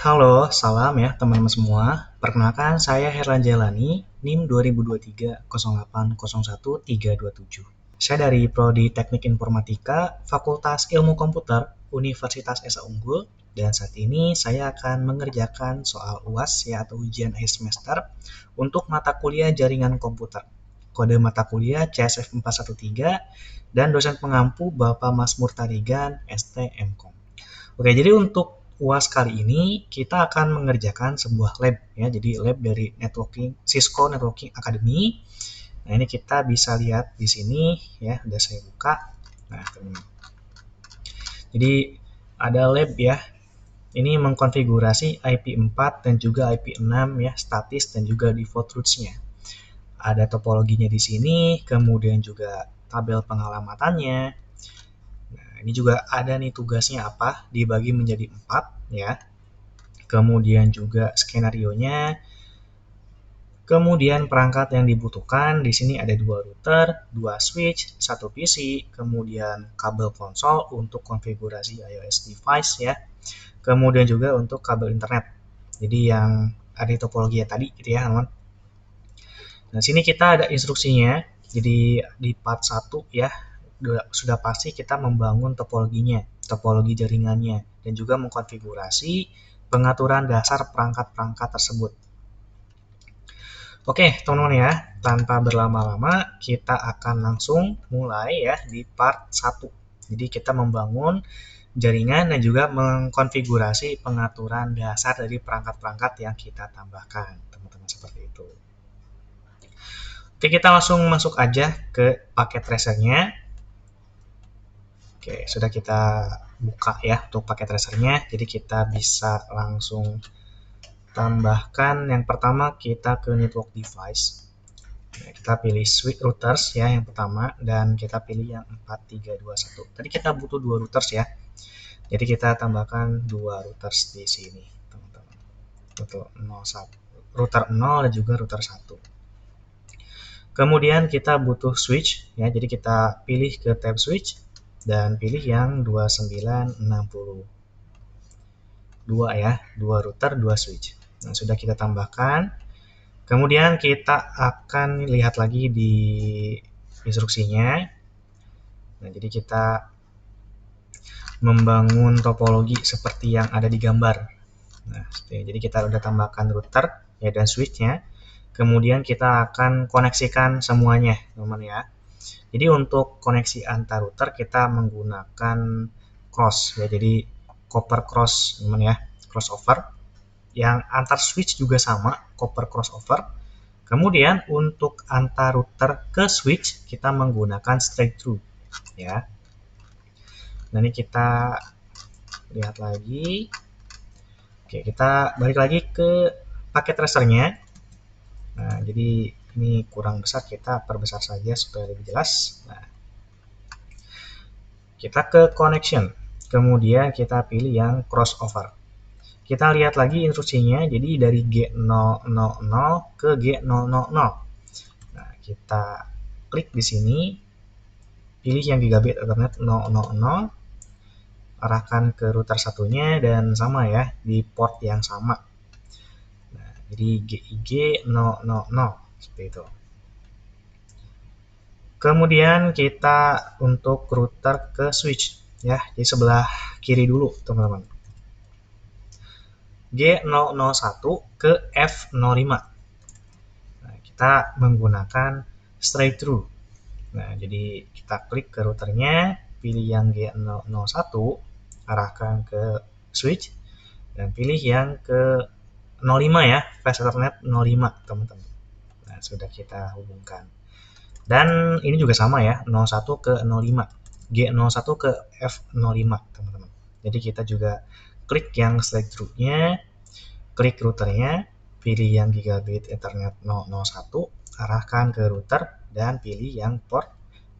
Halo, salam ya teman-teman semua. Perkenalkan saya Herlan Jailani, NIM 2023 0801 327. Saya dari Prodi Teknik Informatika, Fakultas Ilmu Komputer, Universitas Esa Unggul, dan saat ini saya akan mengerjakan soal UAS ya atau ujian akhir semester untuk mata kuliah jaringan komputer. Kode mata kuliah CSF 413 dan dosen pengampu Bapak Mas Murtarigan STMKOM. Oke, jadi untuk UAS kali ini kita akan mengerjakan sebuah lab ya. Jadi lab dari networking Cisco Networking Academy. Nah, ini kita bisa lihat di sini ya, udah saya buka. Nah, teman-teman. Jadi ada lab ya. Ini mengkonfigurasi IP4 dan juga IP6 ya, statis dan juga default routes-nya. Ada topologinya di sini, kemudian juga tabel pengalamatannya. Nah, ini juga ada nih tugasnya apa, dibagi menjadi 4 ya. Kemudian juga skenario-nya. Kemudian perangkat yang dibutuhkan, di sini ada 2 router, 2 switch, 1 PC, kemudian kabel konsol untuk konfigurasi iOS device ya. Kemudian juga untuk kabel internet. Jadi yang ada di topologi tadi gitu ya, teman. Nah, sini kita ada instruksinya. Jadi di part 1 ya, sudah pasti kita membangun topologinya, topologi jaringannya, dan juga mengkonfigurasi pengaturan dasar perangkat-perangkat tersebut. Oke, teman-teman ya, tanpa berlama-lama kita akan langsung mulai ya di part 1. Jadi kita membangun jaringan dan juga mengkonfigurasi pengaturan dasar dari perangkat-perangkat yang kita tambahkan, teman-teman, seperti itu. Oke, kita langsung masuk aja ke paket tracernya. Oke, sudah kita buka ya untuk paket tracernya. Jadi kita bisa langsung tambahkan. Yang pertama kita ke network device. Nah, kita pilih switch routers ya yang pertama, dan kita pilih yang 4321. Tadi kita butuh 2 routers ya. Jadi kita tambahkan 2 routers di sini, teman-teman. Router 0 dan juga router 1. Kemudian kita butuh switch ya. Jadi kita pilih ke tab switch dan pilih yang 2960. 2 ya, 2 router, 2 switch. Nah, sudah kita tambahkan. Kemudian kita akan lihat lagi di instruksinya. Nah, jadi kita membangun topologi seperti yang ada di gambar. Nah, jadi kita udah tambahkan router ya dan switch-nya. Kemudian kita akan koneksikan semuanya, teman-teman ya. Jadi untuk koneksi antar router kita menggunakan cross ya. Jadi copper cross, teman-teman ya, crossover. Yang antar switch juga sama, copper crossover. Kemudian untuk antar router ke switch kita menggunakan straight through ya. Nah, ini kita lihat lagi. Oke, kita balik lagi ke paket tracernya. Nah, jadi ini kurang besar, kita perbesar saja supaya lebih jelas. Nah, kita ke connection. Kemudian kita pilih yang crossover. Kita lihat lagi instruksinya, jadi dari G000 ke G000. Nah, kita klik di sini, pilih yang gigabit Ethernet 000, arahkan ke router satunya dan sama ya, di port yang sama. Nah, jadi GIG 000, seperti itu. Kemudian kita untuk router ke switch ya, di sebelah kiri dulu, teman-teman. G001 ke F05. Nah, kita menggunakan straight through. Nah, jadi kita klik ke routernya, pilih yang G001, arahkan ke switch, dan pilih yang ke 05 ya, flash ethernet 05, teman-teman. Nah, sudah kita hubungkan. Dan ini juga sama ya, 01 ke 05. G01 ke F05, teman-teman. Jadi kita juga klik yang straight through-nya, klik routernya, pilih yang gigabit Ethernet 001, arahkan ke router, dan pilih yang port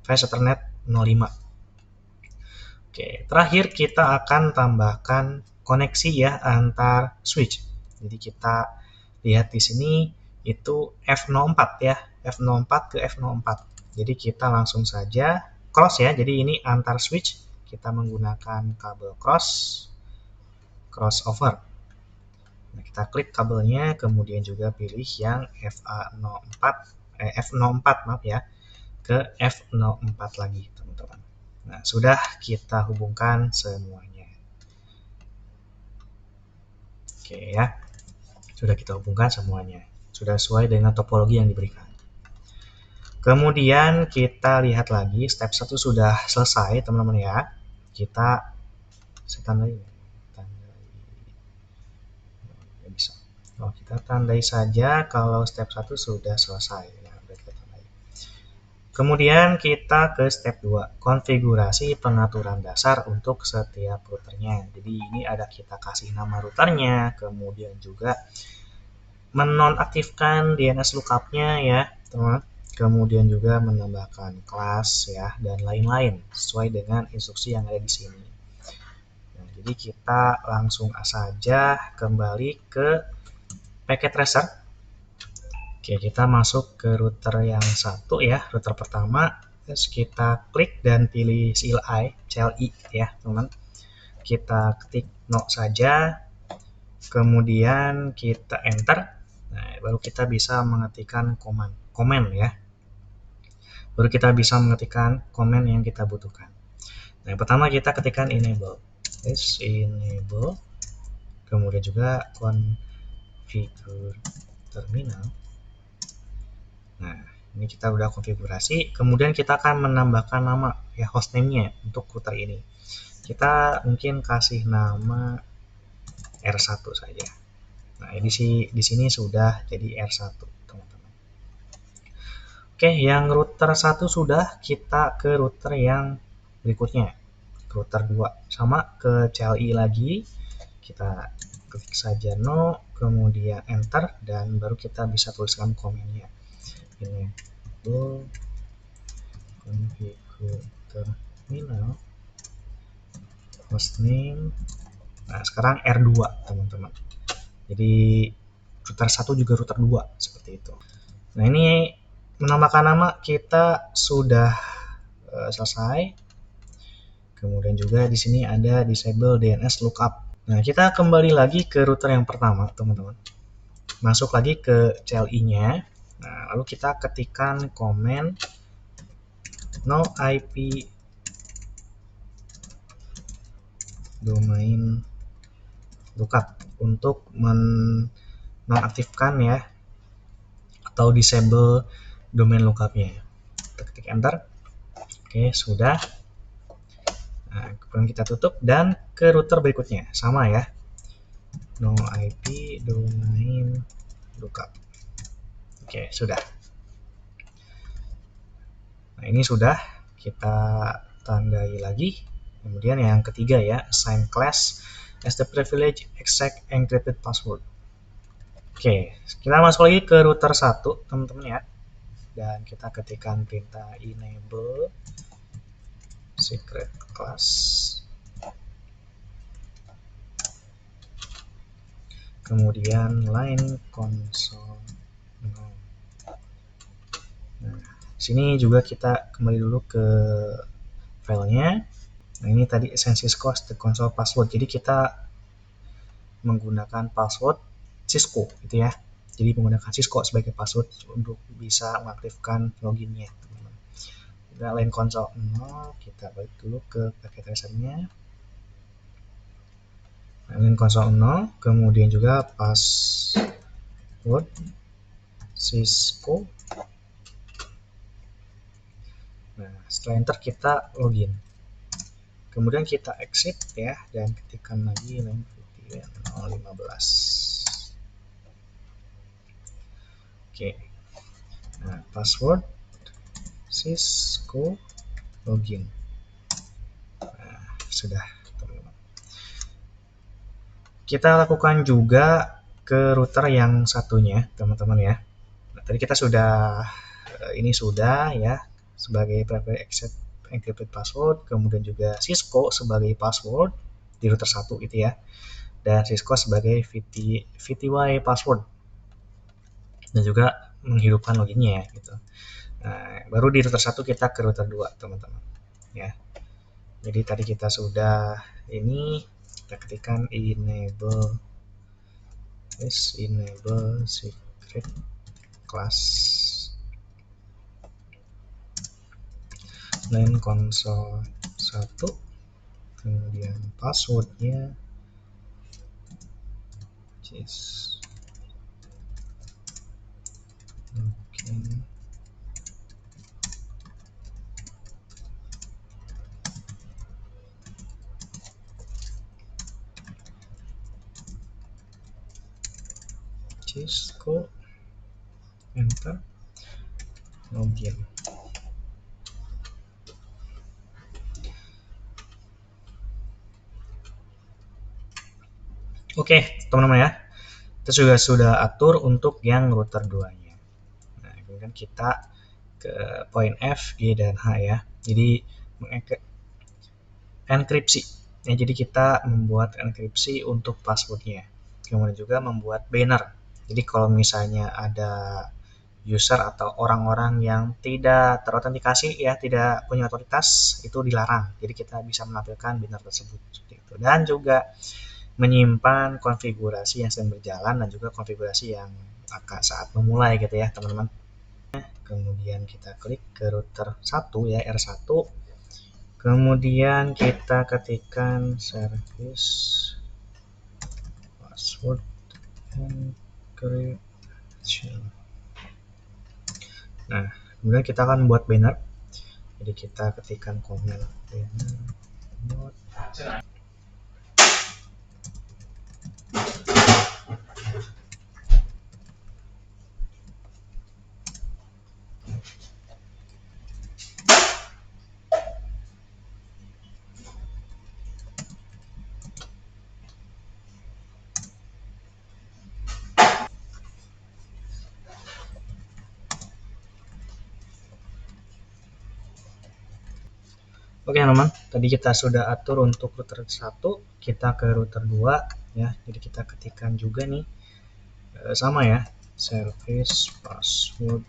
flash Ethernet 05. Oke, terakhir kita akan tambahkan koneksi ya antar switch. Jadi kita lihat di sini itu F04 ya, F04 ke F04. Jadi kita langsung saja cross ya. Jadi ini antar switch kita menggunakan kabel crossover. kita klik kabelnya, kemudian juga pilih yang F04 maaf ya, ke F04 lagi teman-teman. Nah, sudah kita hubungkan semuanya. Oke ya, sudah kita hubungkan semuanya. Sudah sesuai dengan topologi yang diberikan. Kemudian kita lihat lagi, step 1 sudah selesai teman-teman ya. Kita kita tandai saja kalau step 1 sudah selesai. Kemudian kita ke step 2, konfigurasi pengaturan dasar untuk setiap routernya. Jadi ini ada kita kasih nama routernya, kemudian juga menonaktifkan DNS lookup-nya ya, teman. Kemudian juga menambahkan kelas ya dan lain-lain sesuai dengan instruksi yang ada di sini. Nah, jadi kita langsung saja kembali ke packet tracer. Oke, kita masuk ke router yang satu ya, router pertama. Terus kita klik dan pilih CLI ya, teman. Kita ketik no saja, kemudian kita enter. Nah, baru kita bisa mengetikkan komen ya. Baru kita bisa mengetikkan komen yang kita butuhkan. Nah, yang pertama kita ketikkan enable. Enable. Kemudian juga configure terminal. Nah, ini kita udah konfigurasi. Kemudian kita akan menambahkan nama ya, hostname-nya untuk router ini. Kita mungkin kasih nama R1 saja. Nah, ini di sini sudah jadi R1, teman-teman. Oke, yang router 1 sudah, kita ke router yang berikutnya. Router 2 sama ke CLI lagi. Kita klik saja no, kemudian enter dan baru kita bisa tuliskan komennya. Ini configure terminal hostname. Nah, sekarang R2 teman-teman. Jadi router 1 juga router 2 seperti itu. Nah, ini menambahkan nama kita sudah selesai. Kemudian juga di sini ada disable DNS lookup. Nah, kita kembali lagi ke router yang pertama, teman-teman. Masuk lagi ke CLI-nya. Nah, lalu kita ketikkan komen no IP domain lookup untuk menonaktifkan ya atau disable domain lookupnya. Kita ketik enter. Oke, sudah. Nah, kemudian kita tutup dan ke router berikutnya sama ya, no IP domain lookup. Oke, sudah. Nah, ini sudah kita tandai lagi. Kemudian yang ketiga ya, assign class as the privilege exact encrypted password. Oke, kita masuk lagi ke router 1 teman-teman ya, dan kita ketikkan perintah enable secret class. Kemudian line console. Nah, sini juga kita kembali dulu ke filenya. Nah, ini tadi Cisco the console password. Jadi kita menggunakan password Cisco gitu ya. Jadi menggunakan Cisco sebagai password untuk bisa mengaktifkan loginnya. Kita line console 0, kita balik dulu ke packet tracer-nya. Line console 0, kemudian juga password Cisco. Nah, setelah enter kita login. Kemudian kita exit ya dan ketikkan lagi line 015. Oke. Nah, password Cisco login. Nah, sudah teman-teman. Kita lakukan juga ke router yang satunya, teman-teman ya. Nah, tadi kita sudah ini sudah ya sebagai private access encrypted password, kemudian juga Cisco sebagai password di router 1 gitu ya. Dan Cisco sebagai VTY password. Dan juga menghidupkan loginnya ya gitu. Nah, baru di router 1 kita ke router 2 teman-teman ya. Jadi tadi kita sudah ini, kita ketikkan enable is enable secret class dan console 1, kemudian passwordnya is okay. Cisco enter login. Oke, teman-teman ya. Kita juga sudah atur untuk yang router 2-nya. Nah, kemudian kita ke poin F, G, dan H ya. Jadi enkripsi. Ya, jadi kita membuat enkripsi untuk passwordnya. Kemudian juga membuat banner. Jadi kalau misalnya ada user atau orang-orang yang tidak terautentikasi ya, tidak punya otoritas, itu dilarang. Jadi kita bisa menampilkan banner tersebut seperti itu. Dan juga menyimpan konfigurasi yang sedang berjalan dan juga konfigurasi yang akan saat memulai gitu ya, teman-teman. Kemudian kita klik ke router 1 ya, R1. Kemudian kita ketikkan service password encryption. Nah, kemudian kita akan buat banner. Jadi kita ketikkan komen banner. Oke teman-teman, tadi kita sudah atur untuk router 1, kita ke router 2 ya. Jadi kita ketikkan juga nih sama ya, service password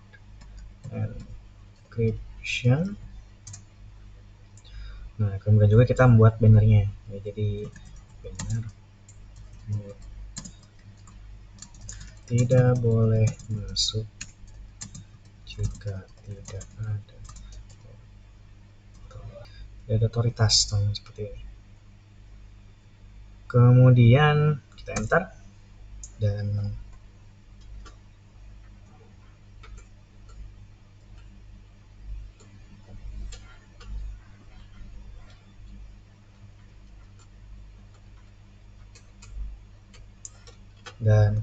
encryption. Nah, kemudian juga kita membuat bannernya. Ya, jadi banner tidak boleh masuk jika tidak ada otoritas, teman, seperti ini. Kemudian kita enter dan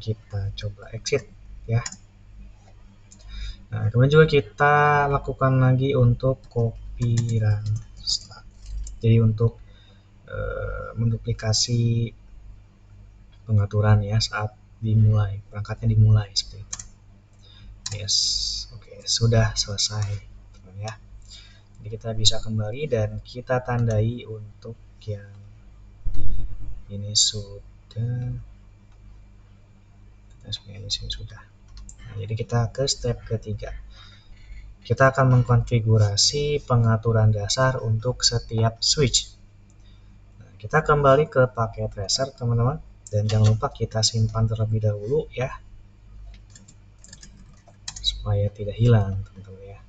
kita coba exit ya. Nah, kemudian juga kita lakukan lagi untuk copy run start. Jadi untuk menduplikasi pengaturan ya saat dimulai, perangkatnya dimulai seperti itu. Yes, oke, sudah selesai teman ya. Jadi kita bisa kembali dan kita tandai untuk yang ini sudah. Ini sudah. Nah, jadi kita ke step ketiga. Kita akan mengkonfigurasi pengaturan dasar untuk setiap switch. Nah, kita kembali ke paket tracer teman-teman, dan jangan lupa kita simpan terlebih dahulu ya, supaya tidak hilang teman-teman ya.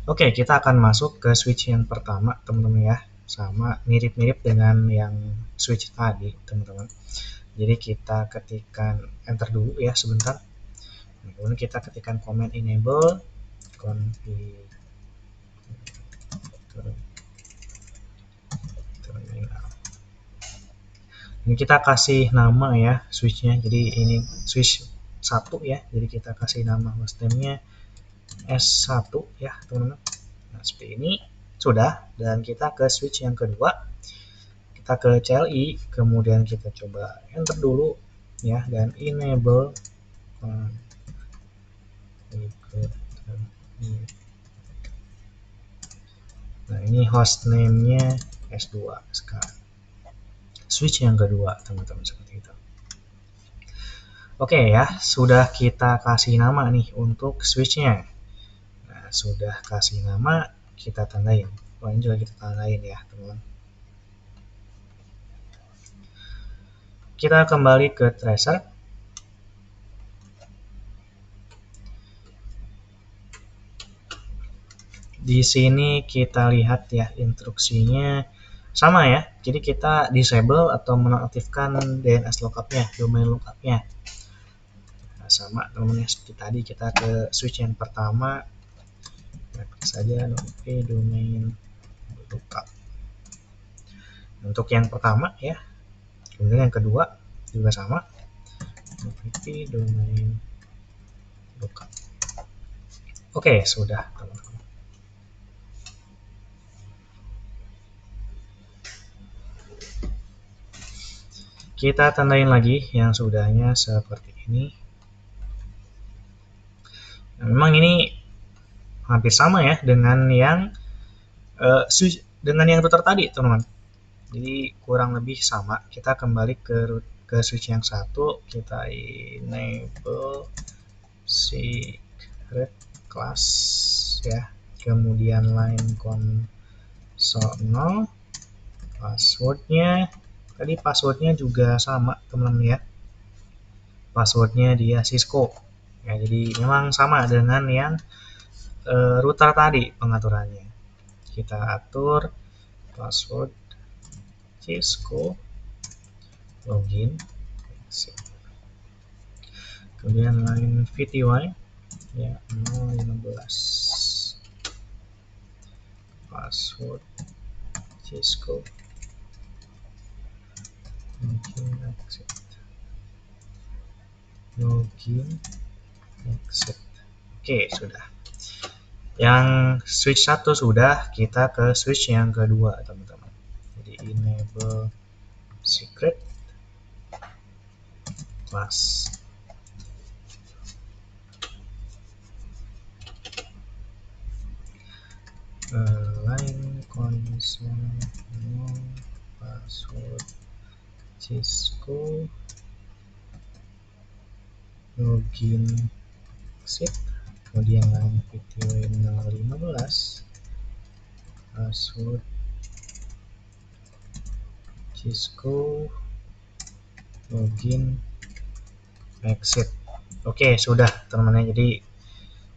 Oke, kita akan masuk ke switch yang pertama teman-teman ya, sama mirip-mirip dengan yang switch tadi teman-teman. Jadi kita ketikkan enter dulu ya sebentar. Nah, kemudian kita ketikkan command enable config terminal. Ini kita kasih nama ya switchnya. Jadi ini switch 1 ya. Jadi kita kasih nama hostname-nya S1 ya teman-teman. Nah, seperti ini sudah, dan kita ke switch yang kedua. Kita ke CLI, kemudian kita coba enter dulu ya, dan enable nah ini hostname-nya S2 sekarang. Switch yang kedua teman-teman seperti itu. Oke ya, sudah kita kasih nama nih untuk switch-nya. Nah, sudah kasih nama, kita tandain. Ini juga kita tandain ya teman-teman. kita kembali ke tracer. Di sini kita lihat ya instruksinya sama ya. Jadi kita disable atau menonaktifkan DNS lookupnya, domain lookupnya. Nah, sama teman-teman ya, seperti tadi kita ke switch yang pertama, klik saja notify domain lookup. Untuk yang pertama ya, kemudian yang kedua juga sama, notify domain lookup. Oke, sudah teman-teman. Kita tandain lagi yang sudahnya seperti ini. Nah, memang ini hampir sama ya dengan yang router tadi, teman-teman. Jadi kurang lebih sama. Kita kembali ke switch yang satu, kita enable secret class ya. Kemudian line console 0, passwordnya tadi passwordnya juga sama teman-teman ya, passwordnya dia Cisco ya, jadi memang sama dengan yang router tadi pengaturannya. Kita atur password Cisco, login, kemudian line VTY ya 015, password Cisco, login exit. Oke, sudah. Yang switch 1 sudah, kita ke switch yang kedua teman-teman. Jadi enable secret class, line console password Cisco, login exit, kemudian line VTY 015, password Cisco, login exit. Oke, sudah teman-teman. Jadi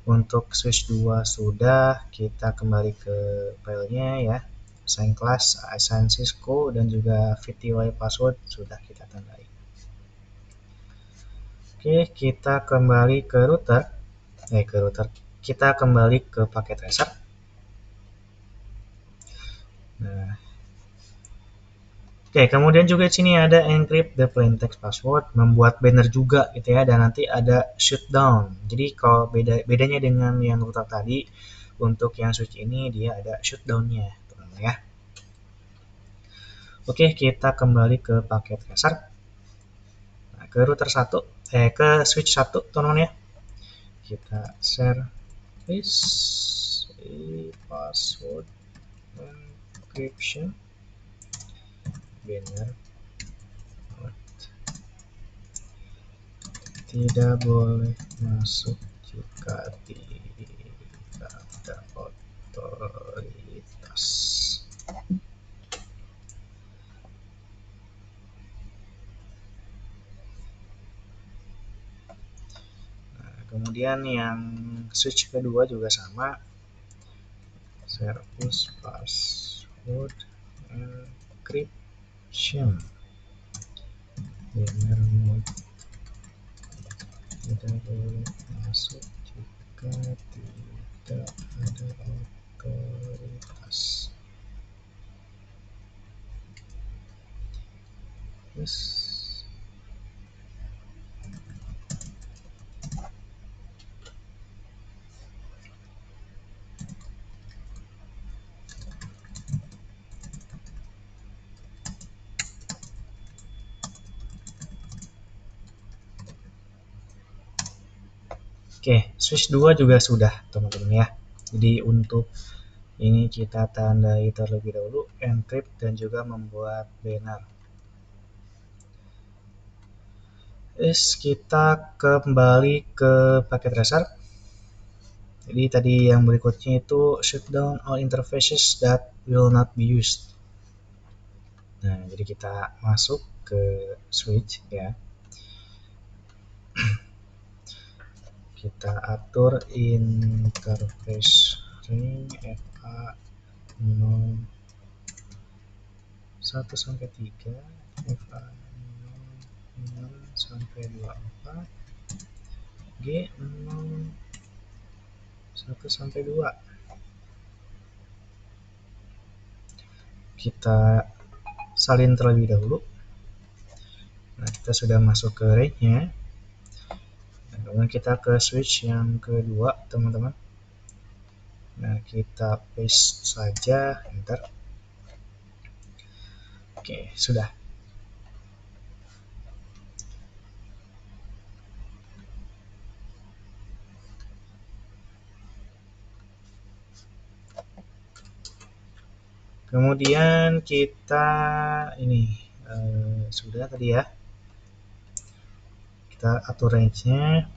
untuk switch 2 sudah, kita kembali ke filenya ya. Assign class, assign Cisco, dan juga VTY password sudah kita tandai. Oke, kita kembali ke router. Kita kembali ke paket tracer. Nah, oke, kemudian juga di sini ada encrypt the plain text password, membuat banner juga gitu ya, dan nanti ada shutdown. Jadi kalau bedanya dengan yang router tadi, untuk yang switch ini dia ada shutdown-nya, teman-teman ya. Oke, kita kembali ke paket tracer. Nah, ke router 1, ke switch 1, teman-teman ya. Kita service password encryption banner tidak boleh masuk jika tidak ada otoritas. Nah, kemudian yang switch kedua juga sama, service password encryption banner mode tidak boleh masuk jika tidak ada otoritas. Yes. Oke, switch 2 juga sudah teman-teman ya. Jadi untuk ini kita tandai terlebih dahulu encrypt dan juga membuat banner. Kita kembali ke paket tracer. Jadi tadi yang berikutnya itu shutdown all interfaces that will not be used. Nah, jadi kita masuk ke switch ya. Kita atur interface ring FA 0 1 sampai 3, FA 0 sampai 24, G 0 1 sampai 2. Kita salin terlebih dahulu. Nah, kita sudah masuk ke range-nya. Kemudian kita ke switch yang kedua, teman-teman. Nah, kita paste saja, enter. Oke, sudah. Kemudian kita ini sudah tadi ya. Kita atur range-nya.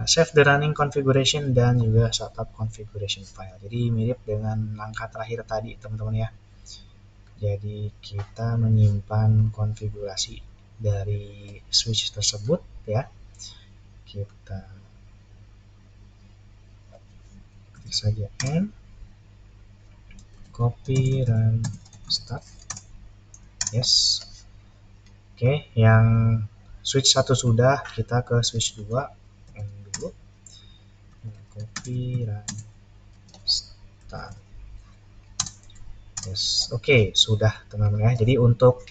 Save the running configuration dan juga startup configuration file. Jadi mirip dengan langkah terakhir tadi, teman-teman ya. Jadi kita menyimpan konfigurasi dari switch tersebut ya. Kita klik saja N, copy, run, start. Yes. Oke, yang switch 1 sudah, kita ke switch 2 N dulu. Copy, run, start. Yes. Oke, sudah teman-teman ya. Jadi untuk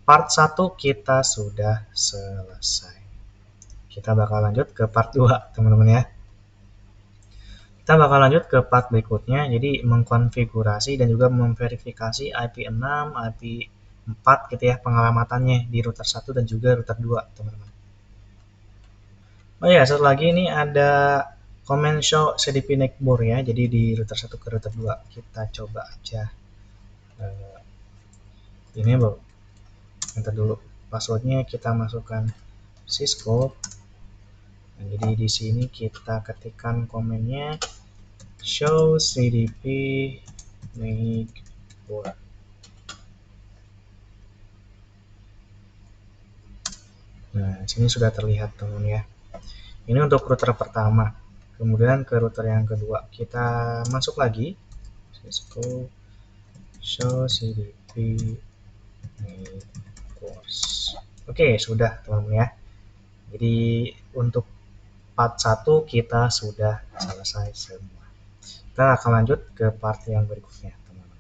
part 1 kita sudah selesai. Kita bakal lanjut ke part 2 teman-teman ya. Kita bakal lanjut ke part berikutnya, jadi mengkonfigurasi dan juga memverifikasi IP6, IP4 gitu ya, pengalamatannya di router 1 dan juga router 2, teman-teman. Oh ya, satu lagi ini ada comment show CDP netboard ya, jadi di router 1 ke router 2. Kita coba aja enable. Enter dulu. Passwordnya kita masukkan Cisco. Nah, jadi di sini kita ketikkan komennya show CDP netboard. Nah, sini sudah terlihat teman ya. Ini untuk router pertama. Kemudian ke router yang kedua, kita masuk lagi Cisco show CDP networks. Oke, sudah teman-teman ya. Jadi untuk part 1 kita sudah selesai semua. Kita akan lanjut ke part yang berikutnya, teman-teman.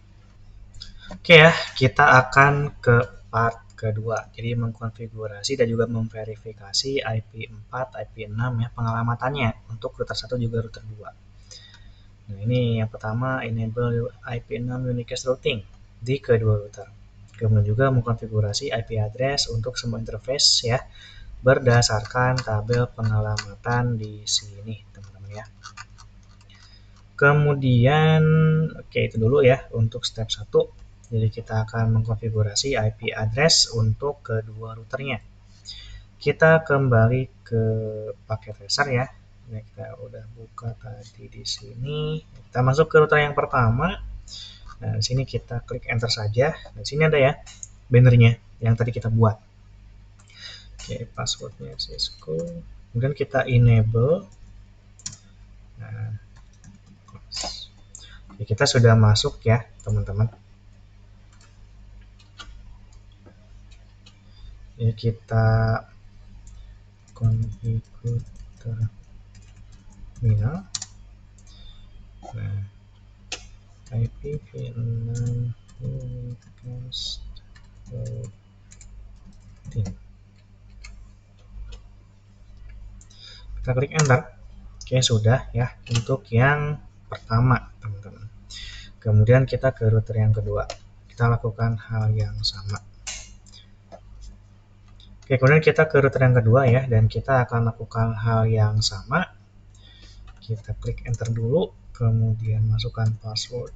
Oke ya, kita akan ke part kedua. Jadi mengkonfigurasi dan juga memverifikasi IP4, IP6 ya pengalamatannya untuk router 1 juga router 2. Nah, ini yang pertama enable IP6 unicast routing di kedua router. Kemudian juga mengkonfigurasi IP address untuk semua interface ya berdasarkan tabel pengalamatan di sini, teman-teman ya. Kemudian oke itu dulu ya untuk step 1. Jadi kita akan mengkonfigurasi IP address untuk kedua routernya. Kita kembali ke paket tracer ya. Ini kita udah buka tadi di sini. Kita masuk ke router yang pertama. Nah, di sini kita klik enter saja. Di sini ada ya bannernya yang tadi kita buat. Oke, passwordnya Cisco. Kemudian kita enable. Nah, ya, kita sudah masuk ya teman-teman. Ya, kita configure terminal. Nah, IPv6 unicast routing. Kita klik enter. Oke, sudah ya untuk yang pertama, teman-teman. Kemudian kita ke router yang kedua. Kita lakukan hal yang sama. Oke, kemudian kita ke router yang kedua ya, dan kita akan lakukan hal yang sama. Kita klik enter dulu, kemudian masukkan password.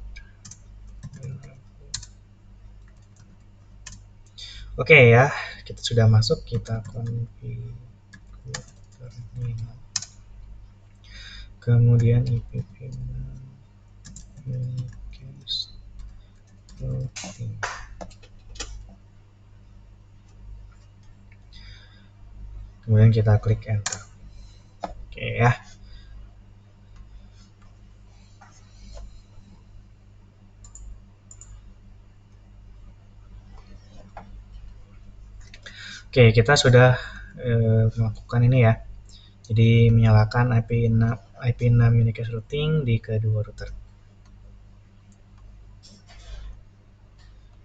Oke ya, kita sudah masuk, kita configure terminal. Kemudian IPv6 unicast routing. Kemudian kita klik enter. Oke ya. Oke, kita sudah melakukan ini ya. Jadi menyalakan IP6 unicast routing di kedua router.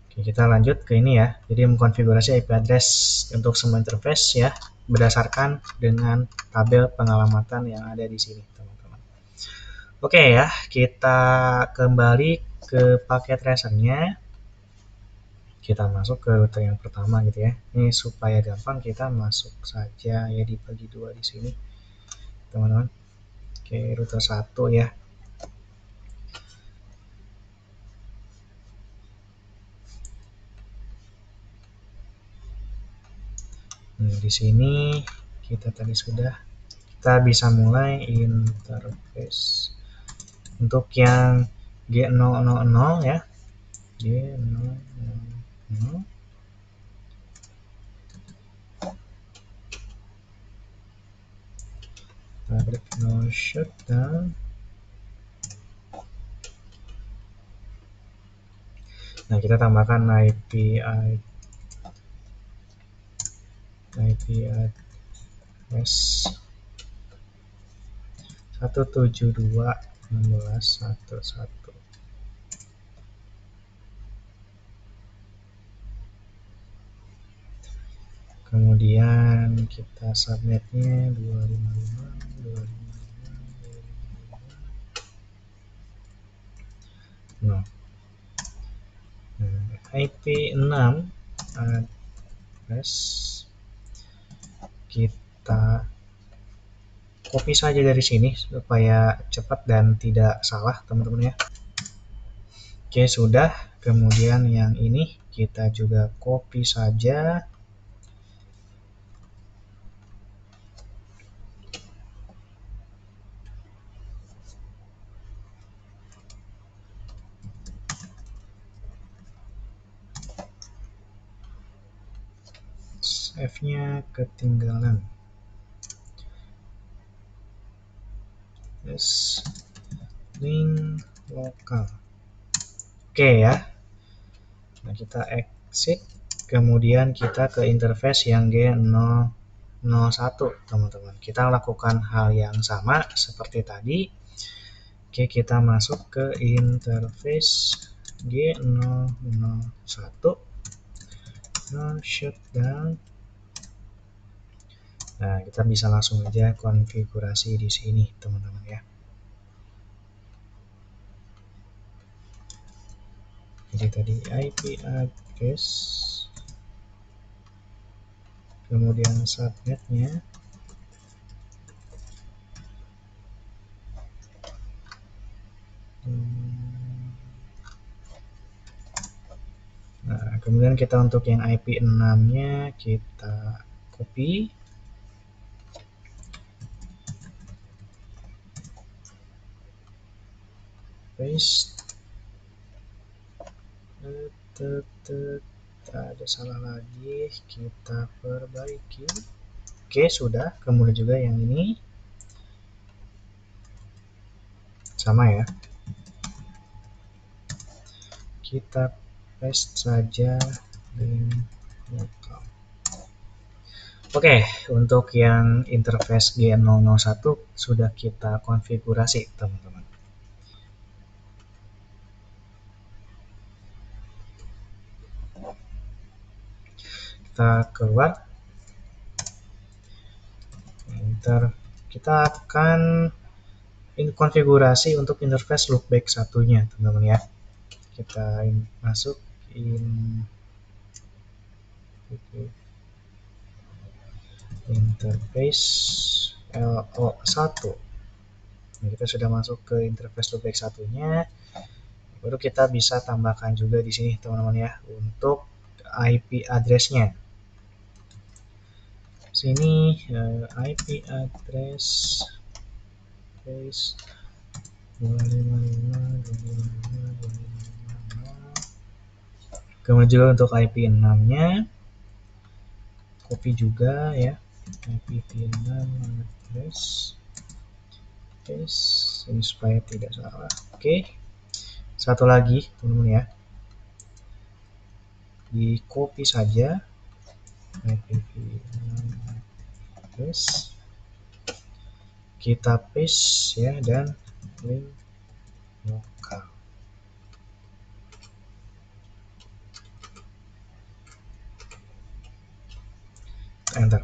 Oke, kita lanjut ke ini ya. Jadi mengkonfigurasi IP address untuk semua interface ya, berdasarkan dengan tabel pengalamatan yang ada di sini, teman-teman. Oke ya, kita kembali ke paket tracernya. Kita masuk ke router yang pertama gitu ya. Ini supaya gampang kita masuk saja ya, dibagi dua di sini, teman-teman. Oke, router 1 ya. Di sini kita tadi kita bisa mulai interface untuk yang G000 ya. G000 public no shutdown. Nah, kita tambahkan IP address 172.16.1.1. Kemudian kita subnetnya 255.255.255. Nah, IP6 address kita copy saja dari sini supaya cepat dan tidak salah, teman-teman ya. Oke, sudah. Kemudian yang ini kita juga copy saja. Save-nya ketinggalan. Yes. Link lokal. Oke ya. Nah, kita exit. Kemudian kita ke interface yang G001, teman-teman. Kita lakukan hal yang sama seperti tadi. Oke, kita masuk ke interface G001. No shutdown. Nah, kita bisa langsung aja konfigurasi di sini, teman-teman ya. Jadi tadi IP address, kemudian subnetnya, nah kemudian kita untuk yang IP 6-nya kita copy, paste, ada salah lagi, kita perbaiki. Oke, sudah. Kemudian juga yang ini sama ya, kita paste saja link lokal. Oke, untuk yang interface G001 sudah kita konfigurasi, teman-teman. Kita keluar, enter. Kita akan konfigurasi untuk interface loopback satunya, teman-teman ya. Kita masuk interface LO1. Nah, kita sudah masuk ke interface loopback satunya. Baru kita bisa tambahkan juga di sini, teman-teman ya, untuk IP address-nya. Sini IP address space 255.255.255. Kemudian juga untuk IP 6-nya copy juga ya. IP VLAN address paste ini supaya tidak salah. Oke, satu lagi teman-teman ya, di copy saja IP VLAN address, kita paste ya, dan link lokal. Enter.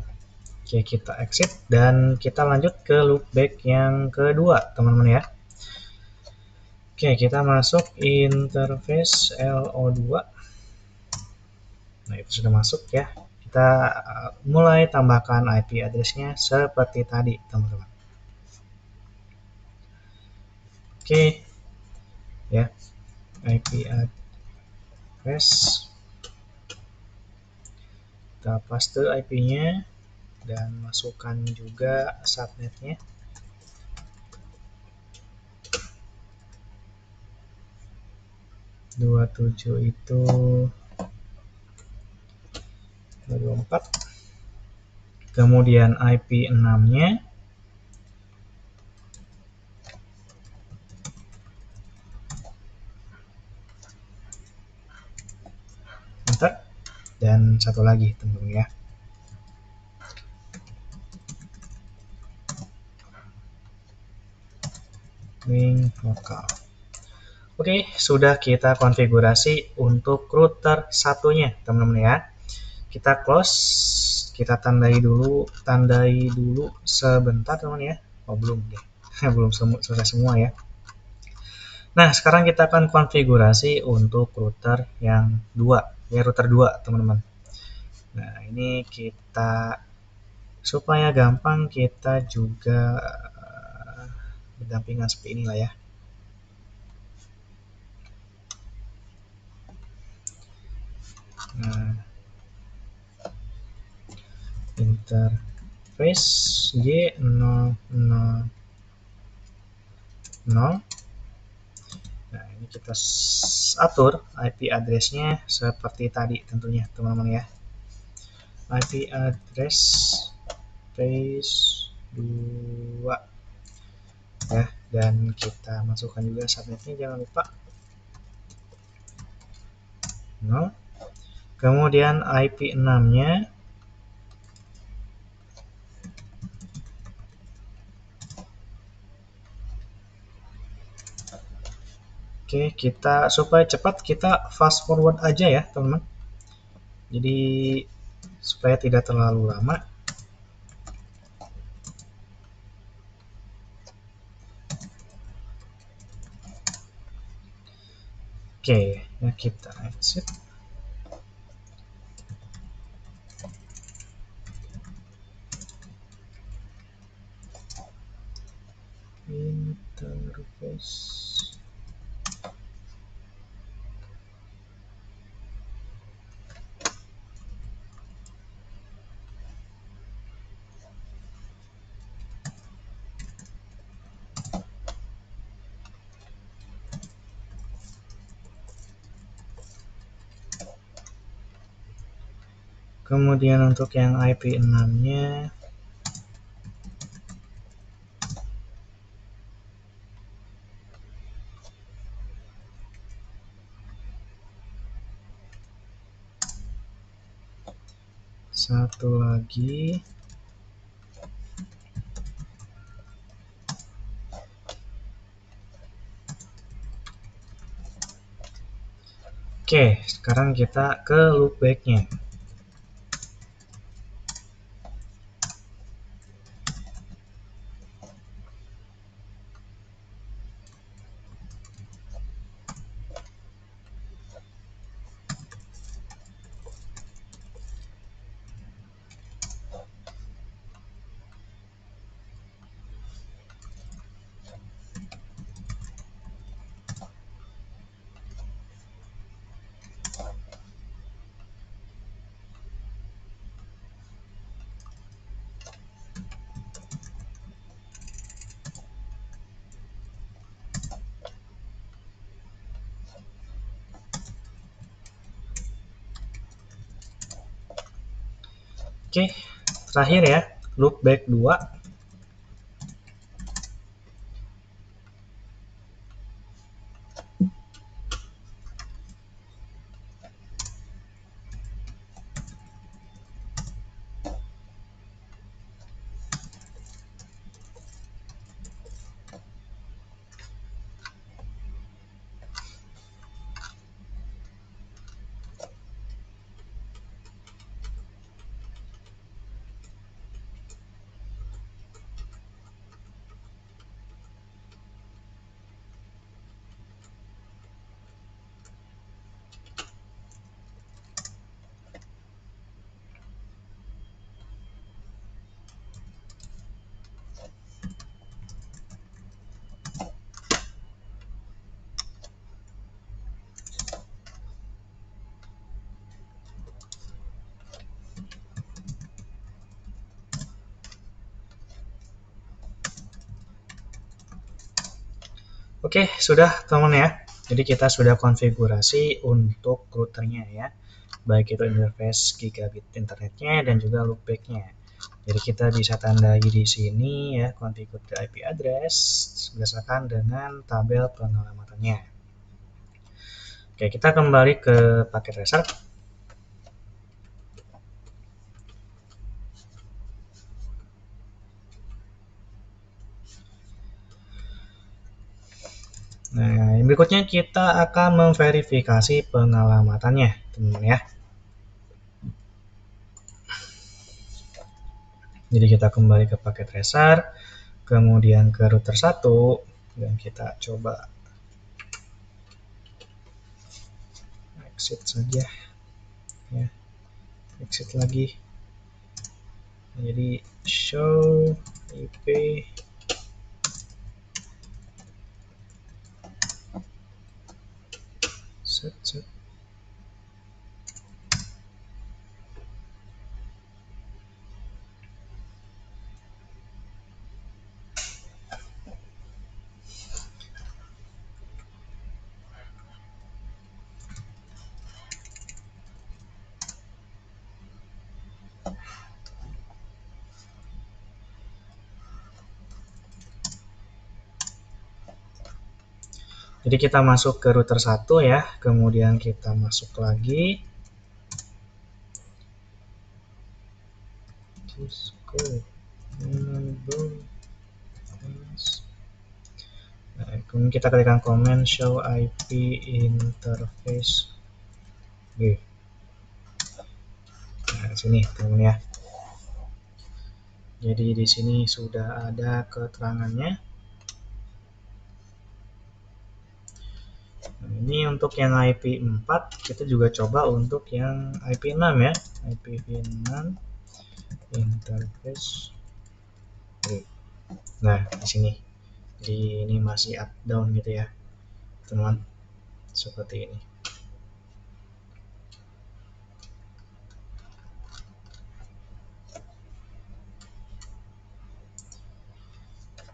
Oke, kita exit dan kita lanjut ke loopback yang kedua teman-teman ya. Oke, kita masuk interface LO2. Nah, itu sudah masuk ya. Kita mulai tambahkan IP address-nya seperti tadi teman-teman. Oke ya, IP address, kita paste IP-nya dan masukkan juga subnetnya. Dua tujuh itu 24. Kemudian IP 6-nya enter, dan satu lagi teman-teman ya. Link lokal. Oke, sudah kita konfigurasi untuk router satunya teman-teman ya. Kita close, kita tandai dulu sebentar teman ya. Oh belum deh, belum selesai semua ya. Nah sekarang kita akan konfigurasi untuk router yang dua ya, router 2 teman-teman. Nah ini kita supaya gampang kita juga berdampingan seperti inilah ya. Nah, interface G000. Nah ini kita atur IP address-nya seperti tadi tentunya teman-teman ya. IP address space 2 ya, dan kita masukkan juga subnetnya, jangan lupa 0. Kemudian IP 6-nya oke, kita supaya cepat kita fast forward aja ya teman-teman, jadi supaya tidak terlalu lama. Oke ya, kita exit. Interface kemudian untuk yang IP 6-nya satu lagi. Oke, sekarang kita ke loopback-nya. Oke, Terakhir ya, loopback 2. Oke, sudah teman ya. Jadi kita sudah konfigurasi untuk routernya ya. Baik itu interface gigabit internetnya dan juga loopbacknya. Jadi kita bisa tandai di sini ya configure the IP address berdasarkan dengan tabel pengalamatannya. Oke, kita kembali ke paket tracer. Nah, yang berikutnya kita akan memverifikasi pengalamannya, teman-teman ya. Jadi kita kembali ke paket tracer, kemudian ke router 1, dan kita coba exit saja ya, exit lagi. Jadi show IP set. Jadi kita masuk ke router 1 ya, kemudian kita masuk lagi. Nah, kemudian kita ketikkan command show IP interface. Oke. Nah, sini teman ya. Jadi di sini sudah ada keterangannya. Nah, ini untuk yang IP 4, kita juga coba untuk yang IP 6 ya. IP6 interface. Oke. Nah, di sini. Jadi ini masih up down gitu ya, teman. Seperti ini.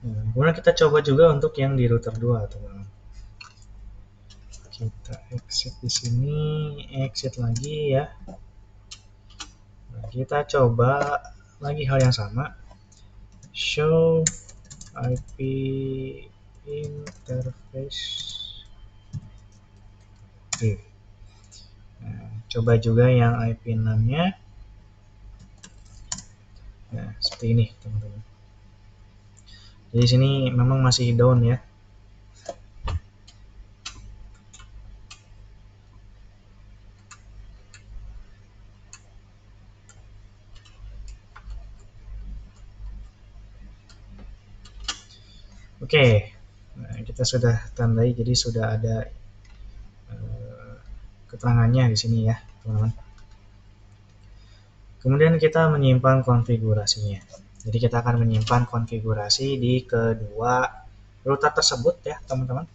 Nah, kemudian kita coba juga untuk yang di router 2, teman. Kita exit di sini, exit lagi ya. Nah, kita coba lagi hal yang sama. Show IP interface. Oke. Nah, coba juga yang IP 6-nya. Nah, seperti ini, teman-teman. Jadi sini memang masih down ya. Oke, nah, kita sudah tandai, jadi sudah ada keterangannya di sini ya, teman-teman. Kemudian kita menyimpan konfigurasinya. Jadi kita akan menyimpan konfigurasi di kedua router tersebut ya, teman-teman.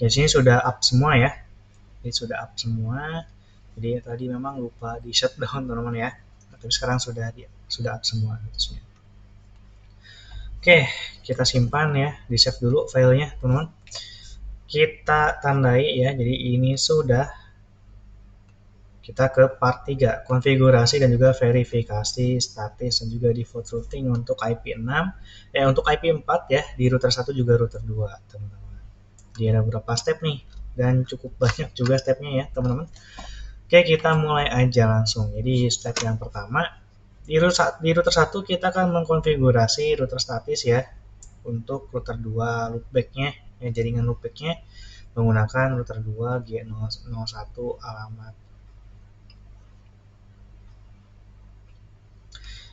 Oke, sini sudah up semua ya. Jadi sudah up semua. Jadi tadi memang lupa di shutdown teman-teman ya. Tapi sekarang sudah up semua. Oke, kita simpan ya, di save dulu filenya teman-teman. Kita tandai ya, jadi ini sudah. Kita ke part 3, konfigurasi dan juga verifikasi statis dan juga default routing untuk IP6, untuk IP4 ya, di router 1 juga router 2 teman-teman. Jadi ada beberapa step nih, dan cukup banyak juga stepnya ya teman-teman. Oke, kita mulai aja langsung. Jadi step yang pertama, di router 1 kita akan mengkonfigurasi router statis ya, untuk router 2 loopback-nya, ya, jaringan loopback-nya menggunakan router 2 G001 alamat.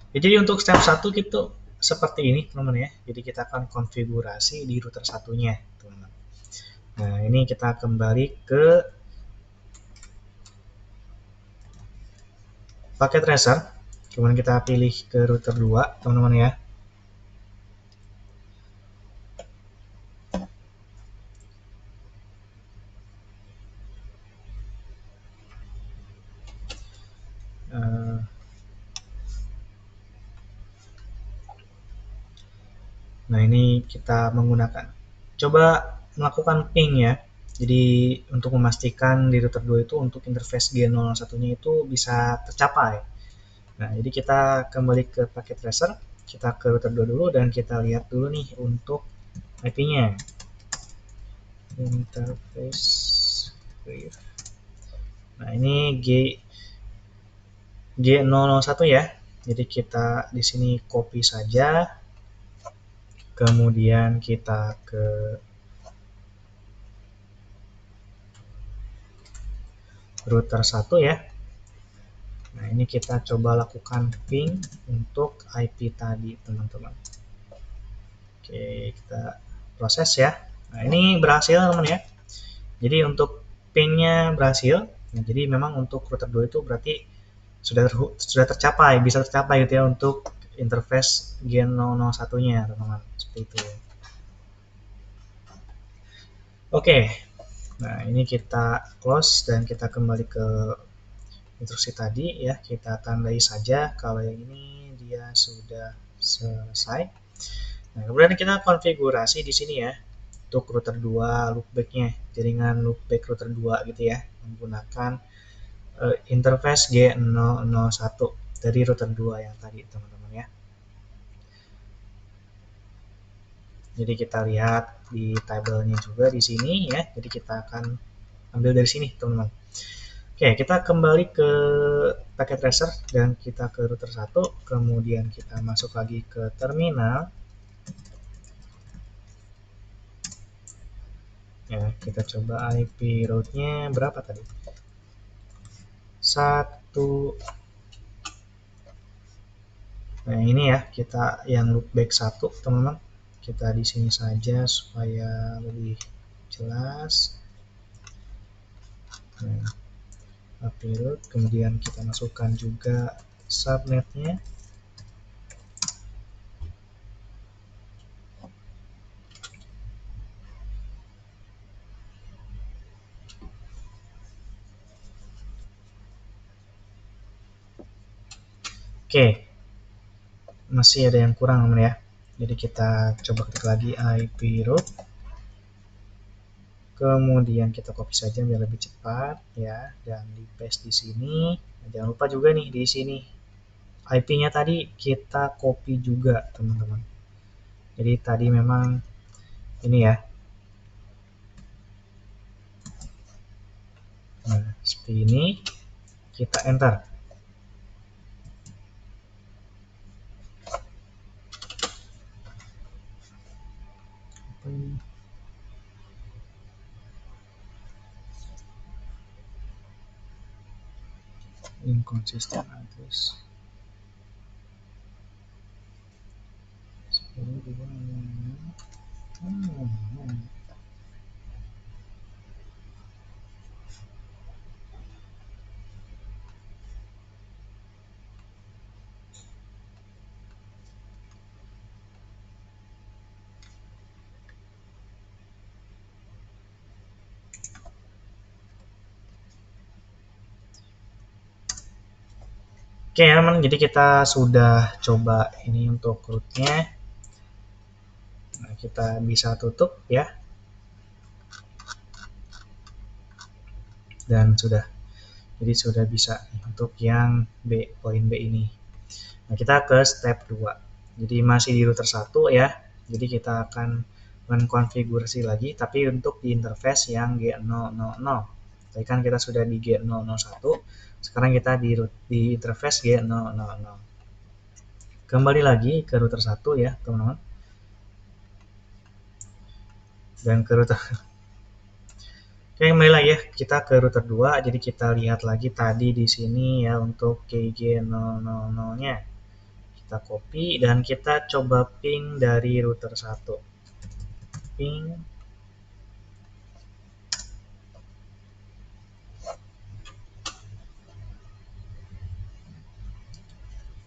Ya, jadi untuk step 1 gitu seperti ini teman-teman ya. Jadi kita akan konfigurasi di router satunya teman-teman. Nah, ini kita kembali ke paket tracer. Kemudian kita pilih ke router 2 teman-teman ya. Nah, ini kita menggunakan. Coba melakukan ping ya. Jadi untuk memastikan di router 2 itu untuk interface G01-nya itu bisa tercapai. Nah, jadi kita kembali ke paket tracer, kita ke router 2 dulu dan kita lihat dulu nih untuk IP-nya. Interface clear. Nah, ini G001 ya. Jadi kita di sini copy saja. Kemudian kita ke router 1 ya. Nah, ini kita coba lakukan ping untuk IP tadi, teman-teman. Oke, kita proses ya. Nah, ini berhasil, teman ya. Jadi untuk pingnya berhasil. Nah, jadi memang untuk router 2 itu berarti sudah tercapai, bisa tercapai gitu ya untuk interface Gen 001-nya, teman-teman. Seperti itu. Oke. Nah, ini kita close dan kita kembali ke instruksi tadi ya, kita tandai saja kalau yang ini dia sudah selesai. Nah, kemudian kita konfigurasi di sini ya untuk router 2 loopback-nya, jaringan loopback router 2 gitu ya, menggunakan interface G001 dari router 2 yang tadi teman-teman ya. Jadi kita lihat di tabelnya juga di sini ya. Jadi kita akan ambil dari sini teman-teman. Oke, kita kembali ke paket tracer dan kita ke router 1, kemudian kita masuk lagi ke terminal. Ya, kita coba IP route-nya berapa tadi? 1. Nah, ini ya, kita yang loopback 1, teman-teman. Kita di sini saja supaya lebih jelas. Nah, IP route, kemudian kita masukkan juga subnetnya. Oke, masih ada yang kurang teman ya. Jadi kita coba ketik lagi IP route. Kemudian kita copy saja biar lebih cepat ya, dan di paste di sini. Jangan lupa juga nih di sini IP-nya tadi kita copy juga teman-teman. Jadi tadi memang ini ya. Nah, seperti ini kita enter. Inconsistent address. Oke ya teman, jadi kita sudah coba ini untuk rootnya. Nah, kita bisa tutup ya, dan sudah. Jadi sudah bisa untuk yang poin B ini. Nah, kita ke step 2. Jadi masih di router 1 ya. Jadi kita akan mengkonfigurasi lagi, tapi untuk di interface yang G000. Tadi kan kita sudah di G001, sekarang kita di interface G000. Kembali lagi ke router 1 ya teman-teman. Dan ke router Oke, kembali lagi ya, kita ke router 2. Jadi kita lihat lagi tadi di sini ya untuk GG000-nya. Kita copy dan kita coba ping dari router 1. Ping.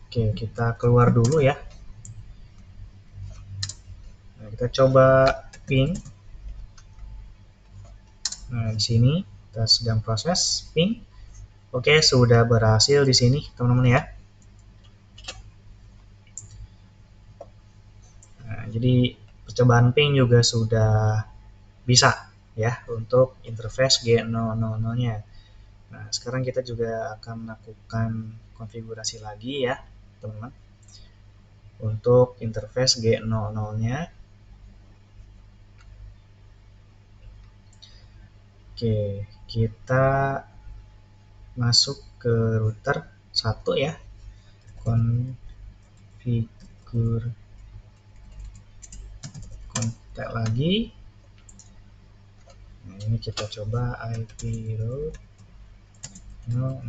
Oke, kita keluar dulu ya. Nah, kita coba ping. Nah, di sini kita sedang proses ping. Oke, sudah berhasil di sini, teman-teman ya. Nah, jadi percobaan ping juga sudah bisa ya untuk interface G000-nya. Nah, sekarang kita juga akan melakukan konfigurasi lagi ya, teman-teman. Untuk interface G00-nya. Oke, kita masuk ke router 1 ya. Konfigur kontak lagi. Nah, ini kita coba IP route 000.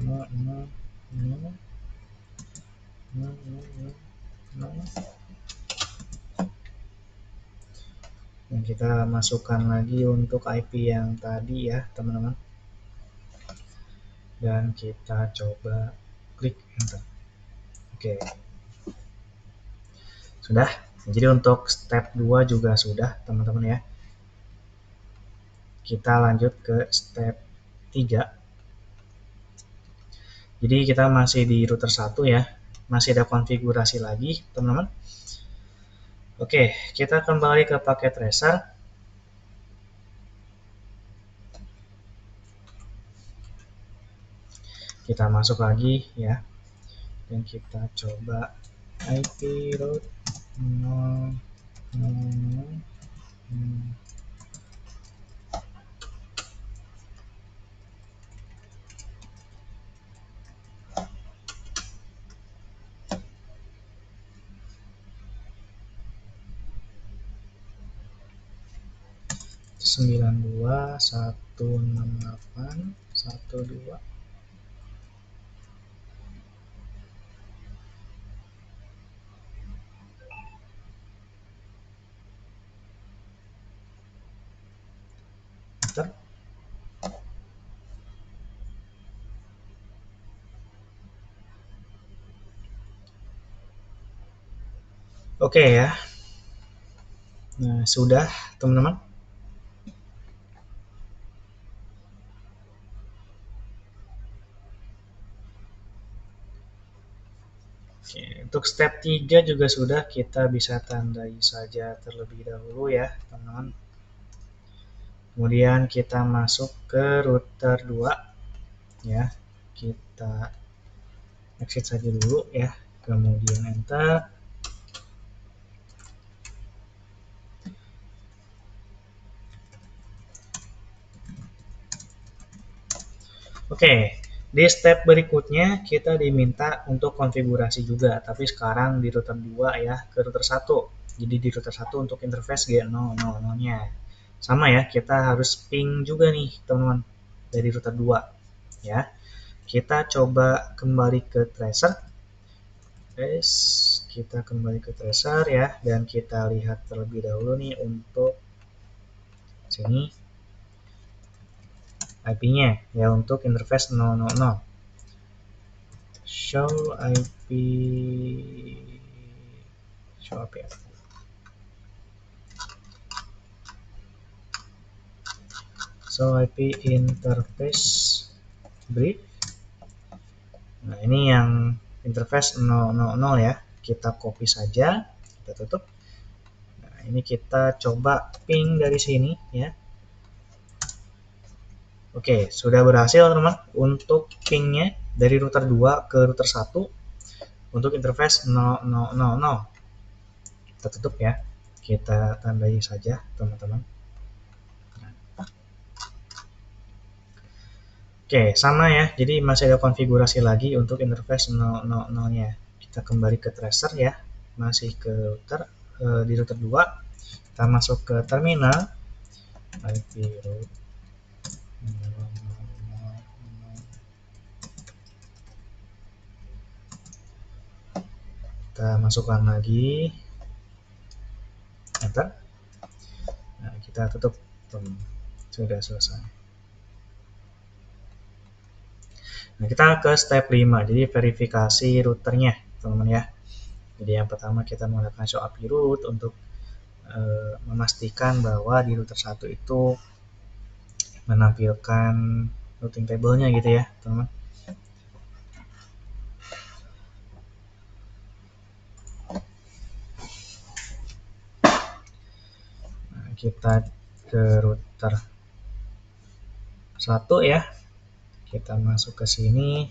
Dan kita masukkan lagi untuk IP yang tadi ya teman-teman, dan kita coba klik enter. Oke, sudah. Jadi untuk step 2 juga sudah teman-teman ya. Kita lanjut ke step 3. Jadi kita masih di router 1 ya, masih ada konfigurasi lagi teman-teman. Oke, kita kembali ke paket tracer. Kita masuk lagi ya, dan kita coba IP route 000. 92.168.12. Oke ya. Nah, sudah teman-teman. Oke, untuk step 3 juga sudah, kita bisa tandai saja terlebih dahulu ya teman-teman. Kemudian kita masuk ke router 2 ya. Kita exit saja dulu ya. Kemudian enter. Oke, di step berikutnya kita diminta untuk konfigurasi juga, tapi sekarang di router 2 ya, ke router 1. Jadi di router 1 untuk interface G000-nya. Sama ya, kita harus ping juga nih teman-teman dari router 2 ya. Kita coba kembali ke tracer. Kita kembali ke tracer ya, dan kita lihat terlebih dahulu nih untuk sini IP-nya ya untuk interface 000. Show IP interface brief. Nah, ini yang interface 000 ya. Kita copy saja, kita tutup. Nah, ini kita coba ping dari sini ya. Oke, sudah berhasil teman-teman untuk pingnya dari router 2 ke router 1 untuk interface 0000. Kita tutup ya. Kita tandai saja teman-teman. Oke, sama ya. Jadi masih ada konfigurasi lagi untuk interface 000-nya. Kita kembali ke tracer ya. Masih ke router di router 2. Kita masuk ke terminal. IP root. Kita masukkan lagi. Enter. Nah, kita tutup. Sudah selesai. Nah, kita ke step 5. Jadi verifikasi routernya, teman-teman ya. Jadi yang pertama kita menggunakan show API root untuk memastikan bahwa di router 1 itu menampilkan routing table-nya gitu ya, teman-teman. Nah, kita ke router 1 ya. Kita masuk ke sini.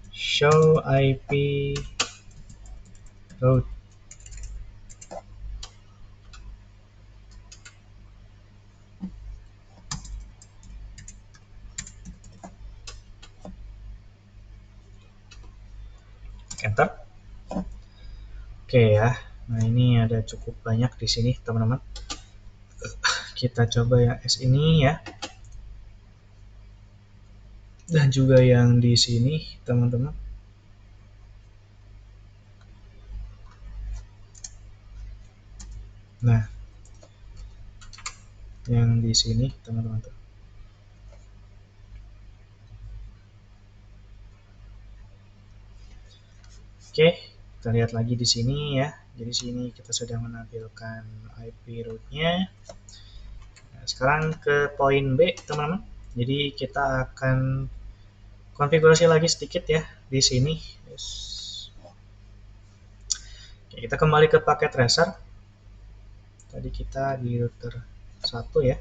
Show IP route. Enter. Oke ya. Nah, ini ada cukup banyak di sini, teman-teman. Kita coba yang S ini ya. Dan juga yang di sini, teman-teman. Nah, yang di sini, teman-teman. Oke, kita lihat lagi di sini ya. Jadi sini kita sudah menampilkan IP root-nya. Nah, sekarang ke poin B, teman-teman. Jadi kita akan konfigurasi lagi sedikit ya di sini. Oke, kita kembali ke paket tracer. Tadi kita di router 1 ya.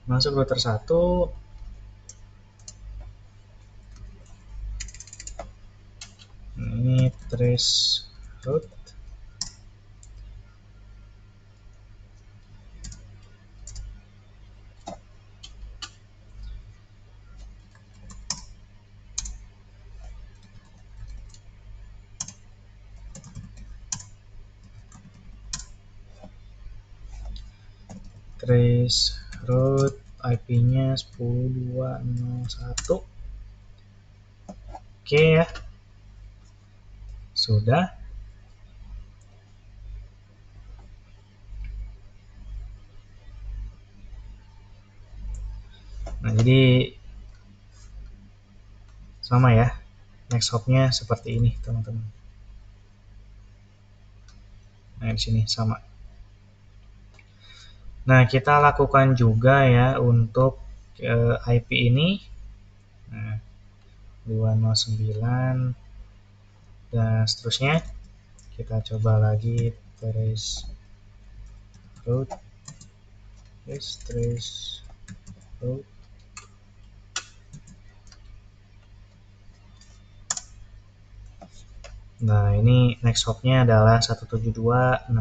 Masuk router 1. Ini trace route. Trace route IP-nya 10.2.0.1. Oke ya. Sudah. Nah, jadi sama ya. Next hop-nya seperti ini, teman-teman. Nah, di sini sama. Nah, kita lakukan juga ya untuk IP ini. Nah, 209 dan seterusnya. Kita coba lagi trace route. Trace route. Nah, ini next hop-nya adalah 172.16.12.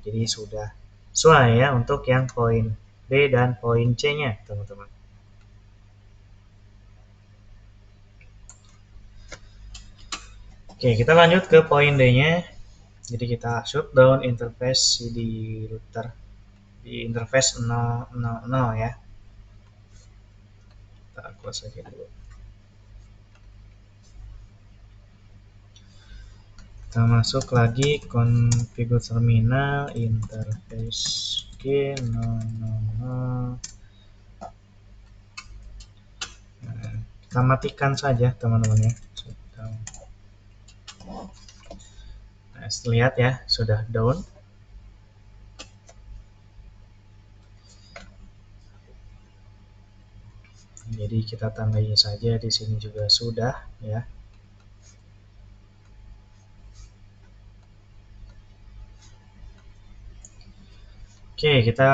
Jadi sudah sesuai ya untuk yang poin B dan poin C-nya, teman-teman. Oke, kita lanjut ke poin D-nya. Jadi kita shutdown interface CD router di interface 000 ya. Kita close aja dulu. Kita masuk lagi configure terminal interface G000. Nah, kita matikan saja teman-teman ya. Nah, lihat ya, sudah down. Jadi kita tandai saja di sini juga sudah ya. Oke, kita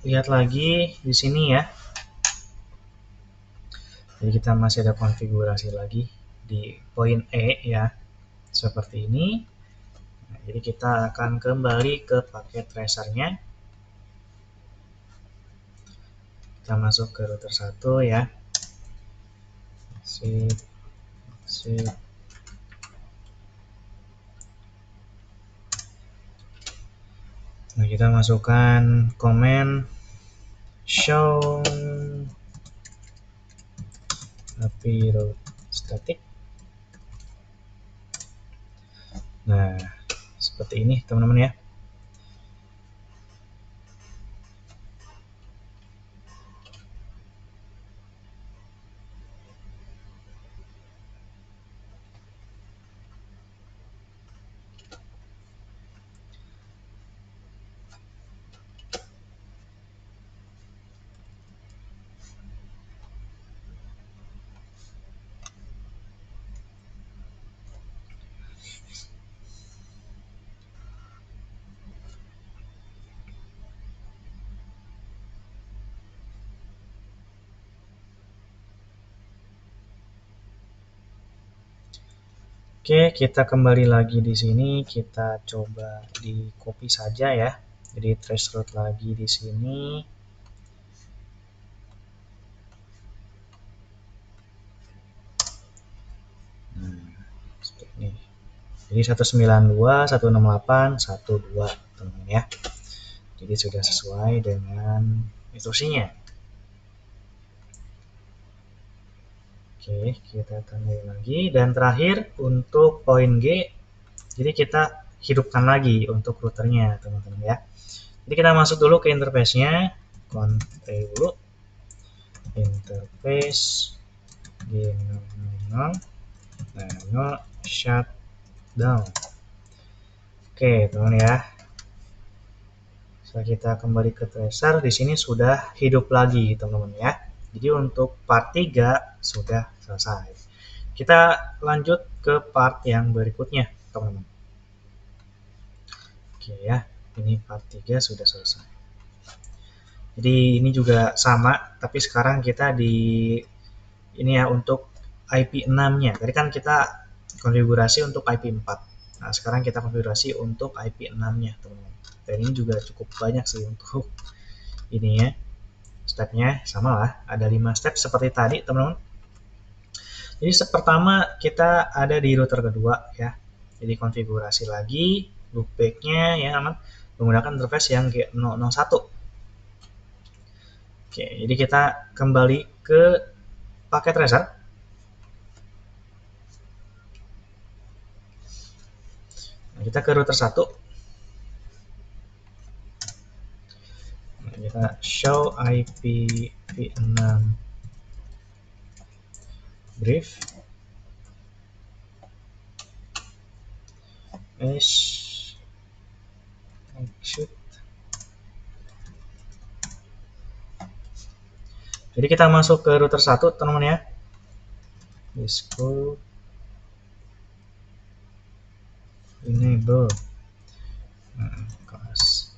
lihat lagi di sini ya. Jadi kita masih ada konfigurasi lagi di poin E ya, seperti ini. Nah, jadi kita akan kembali ke paket tracernya. Kita masuk ke router 1 ya. Sip, sip. Nah, kita masukkan komen show API route static. Nah, seperti ini teman-teman ya. Oke, kita kembali lagi di sini. Kita coba di copy saja ya. Jadi trace route lagi di sini. Seperti ini. Jadi 192, 168, 12 teman-teman ya. Jadi sudah sesuai dengan instruksinya. Oke, kita tandai lagi. Dan terakhir untuk poin G, jadi kita hidupkan lagi untuk routernya teman-teman ya. Jadi kita masuk dulu ke interface-nya, konfig dulu, interface, nano shutdown. Oke teman ya. Setelah kita kembali ke tracer, di sini sudah hidup lagi teman-teman ya. Jadi untuk part 3 sudah selesai. Kita lanjut ke part yang berikutnya teman-teman. Oke ya, ini part 3 sudah selesai. Jadi ini juga sama, tapi sekarang kita di ini ya untuk IP6-nya. Tadi kan kita konfigurasi untuk IP4. Nah, sekarang kita konfigurasi untuk IP6-nya, teman-teman. Dan ini juga cukup banyak sih untuk ini ya. Stepnya sama lah, ada 5 step seperti tadi, teman-teman. Jadi step pertama kita ada di router kedua ya. Jadi konfigurasi lagi loopback-nya ya, aman, menggunakan interface yang G001. Oke, jadi kita kembali ke paket tracer. Nah, kita ke router 1. Nah, kita show IPv6 brief. Exit. Jadi kita masuk ke router 1 teman-teman ya. Disco enable. Nah, kelas.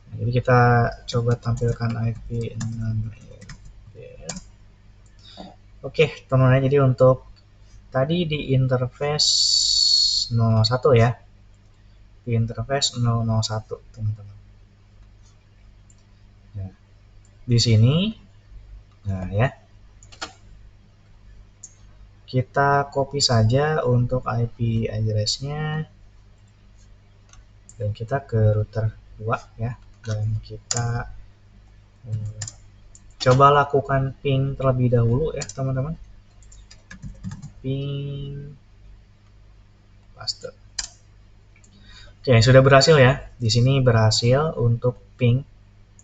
Nah, jadi kita coba tampilkan IP6. Oke, teman-teman, jadi untuk tadi di interface 001 ya. Di interface 001, teman-teman. Nah, di sini nah ya. Kita copy saja untuk IP address-nya dan kita ke router 2 ya, dan kita coba lakukan ping terlebih dahulu ya teman-teman. Ping paste. Oke, sudah berhasil ya. Di sini berhasil untuk ping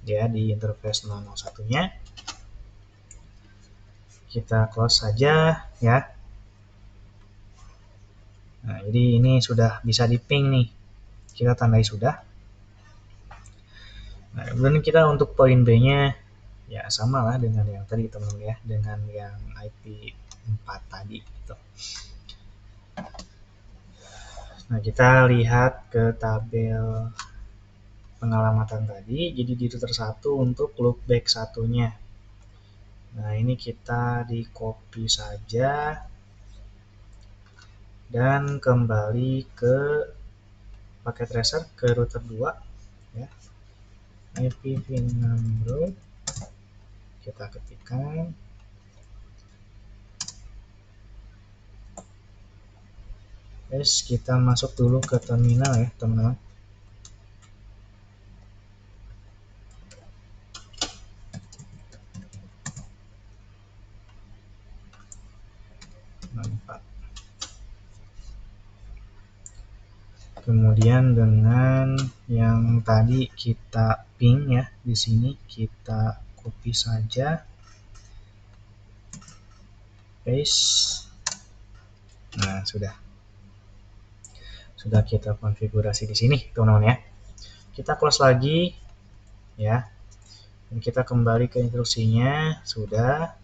ya di interface 001-nya. Kita close saja ya. Nah, jadi ini sudah bisa di ping nih. Kita tandai sudah. Nah, kemudian kita untuk poin B-nya Ya, sama lah dengan yang tadi teman-teman ya, dengan yang IP 4 tadi gitu. Nah, kita lihat ke tabel pengalamatan tadi. Jadi di router 1 untuk loopback satunya. Nah, ini kita di copy saja dan kembali ke paket tracer ke router 2 ya. IP pin number kita ketikkan. Terus kita masuk dulu ke terminal ya, teman-teman. Kemudian dengan yang tadi kita ping ya, di sini kita copy saja, paste. Nah, sudah kita konfigurasi di sini, teman-teman ya. Kita close lagi ya. Dan kita kembali ke instruksinya, sudah.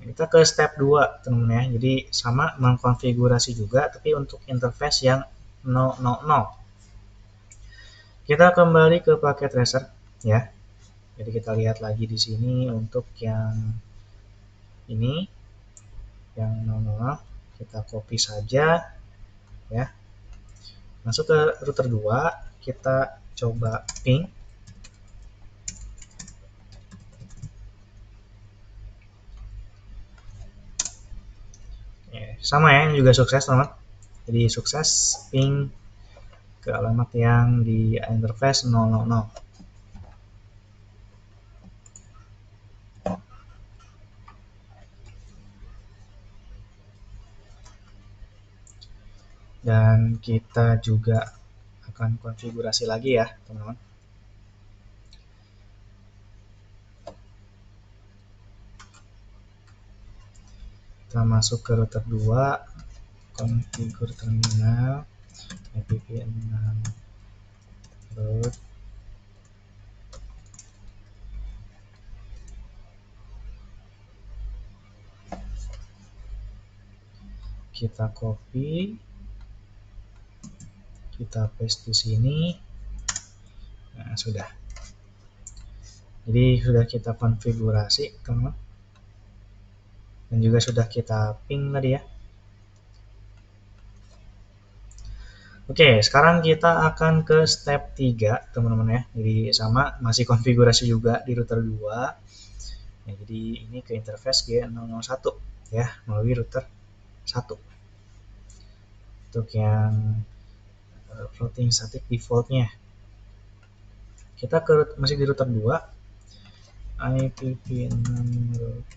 Kita ke step 2, teman-teman ya. Jadi sama mengkonfigurasi juga, tapi untuk interface yang 000. Kita kembali ke paket tracer ya. Jadi kita lihat lagi di sini untuk yang ini, yang 00, kita copy saja ya. Masuk ke router 2, kita coba ping. Sama ya, ini juga sukses teman. Jadi sukses ping ke alamat yang di interface 000. Dan kita juga akan konfigurasi lagi ya teman-teman. Kita masuk ke router 2, configure terminal, IPv6 root. Kita copy, kita paste di sini. Nah, sudah. Jadi sudah kita konfigurasi teman-teman. Dan juga sudah kita ping tadi ya. Oke, sekarang kita akan ke step 3 teman-teman ya. Jadi sama, masih konfigurasi juga di router 2. Ya, jadi ini ke interface G001 ya, melalui router 1. Untuk yang routing static defaultnya. Kita masih di router 2, IPv6 root.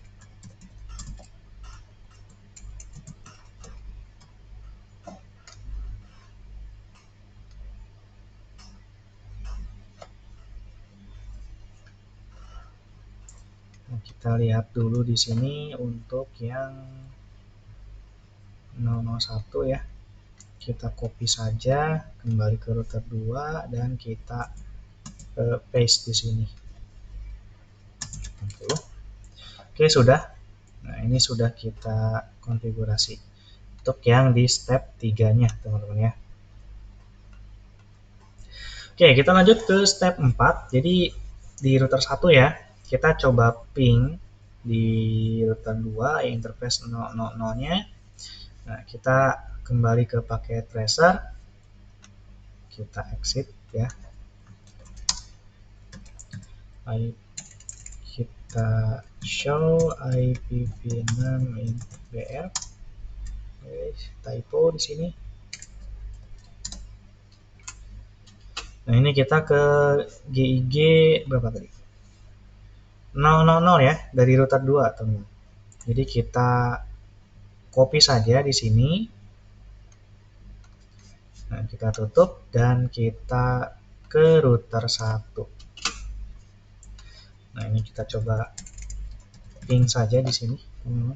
Nah, kita lihat dulu di sini untuk yang 001 ya. Kita copy saja, kembali ke router 2 dan kita paste di sini. Oke, sudah. Nah, ini sudah kita konfigurasi untuk yang di step 3-nya, teman-teman ya. Oke, kita lanjut ke step 4. Jadi di router 1 ya, kita coba ping di router 2 interface 000-nya. Nah, kita kembali ke paket tracer. Kita exit ya. Kita show IPv6 in BR. Typo di sini. Nah, ini kita ke GIG berapa tadi? 000 ya, dari router 2 teman. Jadi kita copy saja di sini. Nah, kita tutup dan kita ke router 1. Nah, ini kita coba ping saja di sini, teman-teman.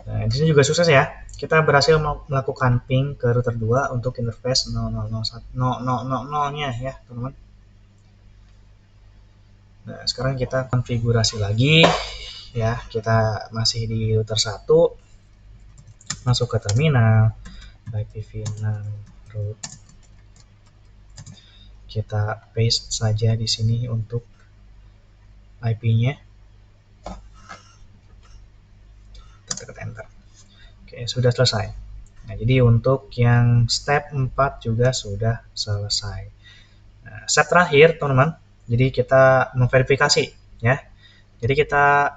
Nah, di sini juga sukses ya. Kita berhasil melakukan ping ke router 2 untuk interface 000-nya ya, teman-teman. Nah, sekarang kita konfigurasi lagi ya. Kita masih di router 1, masuk ke terminal, IPv6 root. Kita paste saja di sini untuk IP-nya. Tekan enter. Oke, sudah selesai. Nah, jadi untuk yang step 4 juga sudah selesai. Nah, step terakhir, teman-teman. Jadi kita memverifikasi ya. Jadi kita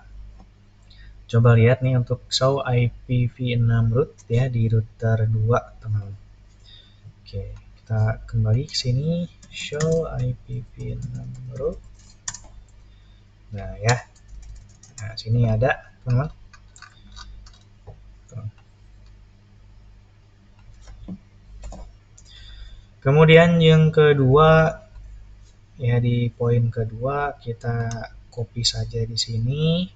coba lihat nih untuk show IPv6 root ya di router 2, teman-teman. Oke, kita kembali ke sini, show IPv6 root. Nah, ya. Nah, sini ada, teman-teman. Kemudian yang kedua, ya di poin kedua kita copy saja di sini,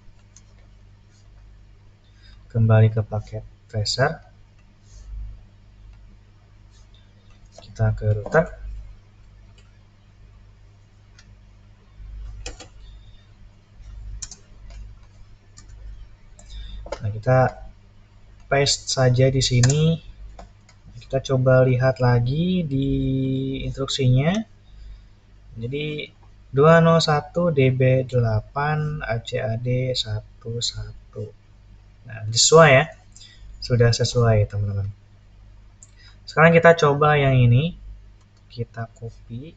kembali ke paket tracer, kita ke router, nah kita paste saja di sini. Kita coba lihat lagi di instruksinya. Jadi 201 db8 ACAD 11. Nah, sesuai ya. Sudah sesuai, teman-teman. Sekarang kita coba yang ini. Kita copy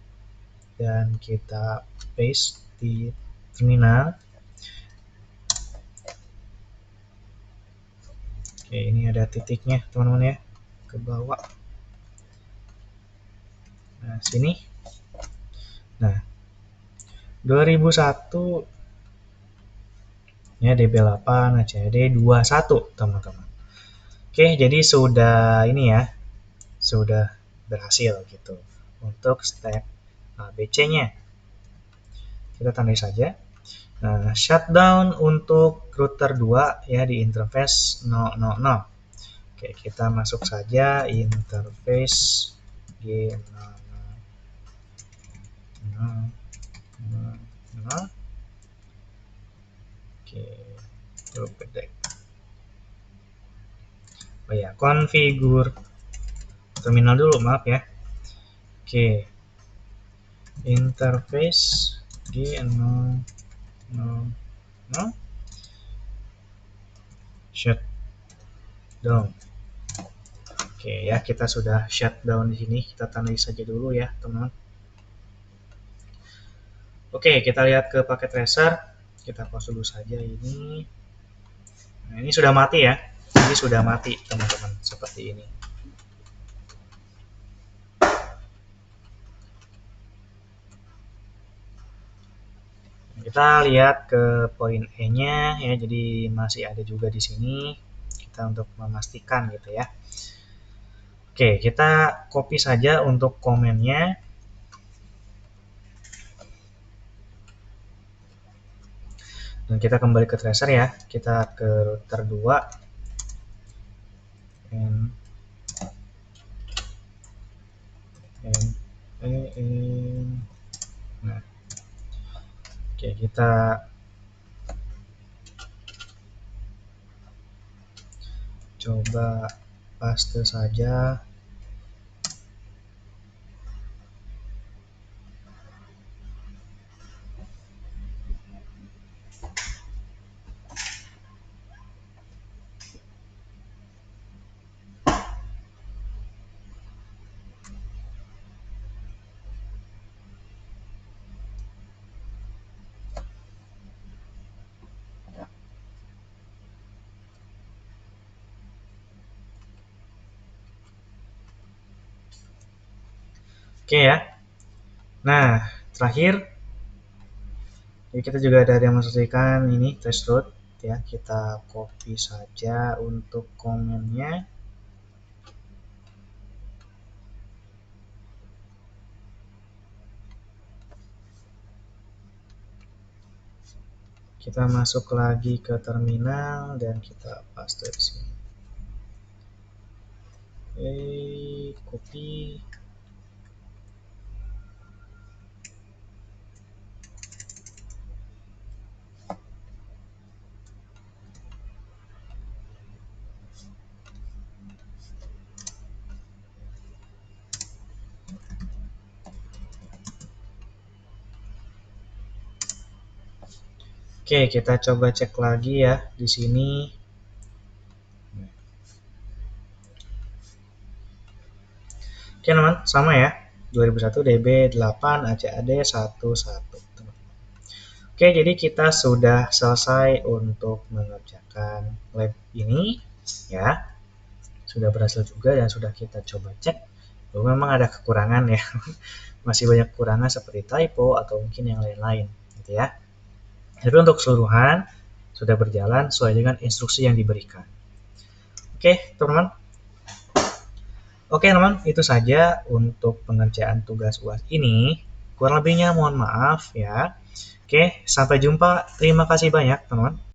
dan kita paste di terminal. Oke, ini ada titiknya, teman-teman ya, ke bawah. Nah, sini. Nah, 2001 ya DB8 ACD 21, teman-teman. Oke, jadi sudah ini ya, sudah berhasil gitu untuk step ABC-nya. Kita tandai saja. Nah, shutdown untuk router 2 ya di interface 000. Oke, kita masuk saja interface G00. Oke, coba bedek. Oh ya, konfigur terminal dulu, maaf ya. Oke, interface G00 shutdown. Oke ya, kita sudah shutdown di sini. Kita tandai saja dulu ya, teman-teman. Oke, kita lihat ke paket tracer. Kita close dulu saja ini. Nah, ini sudah mati ya. Ini sudah mati, teman-teman, seperti ini. Kita lihat ke poin E-nya ya. Jadi masih ada juga di sini. Kita untuk memastikan gitu ya. Oke, kita copy saja untuk komennya. Dan kita kembali ke tracer ya. Kita ke router 2. Nah, oke, kita coba paste saja. Oke ya. Nah, terakhir jadi kita juga ada demonstrasikan ini test root ya. Kita copy saja untuk komennya. Kita masuk lagi ke terminal dan kita paste di sini. Copy. Oke, kita coba cek lagi ya di sini. Oke, teman, sama ya. 2001 DB 8 ACAD 11. Oke, jadi kita sudah selesai untuk mengerjakan lab ini ya. Sudah berhasil juga dan sudah kita coba cek. Bahwa memang ada kekurangan ya. Masih banyak kekurangan seperti typo atau mungkin yang lain-lain gitu ya. Tapi untuk keseluruhan sudah berjalan sesuai dengan instruksi yang diberikan. Oke, teman-teman. Oke, teman, itu saja untuk pengerjaan tugas UAS ini. Kurang lebihnya mohon maaf ya. Oke, sampai jumpa. Terima kasih banyak, teman-teman.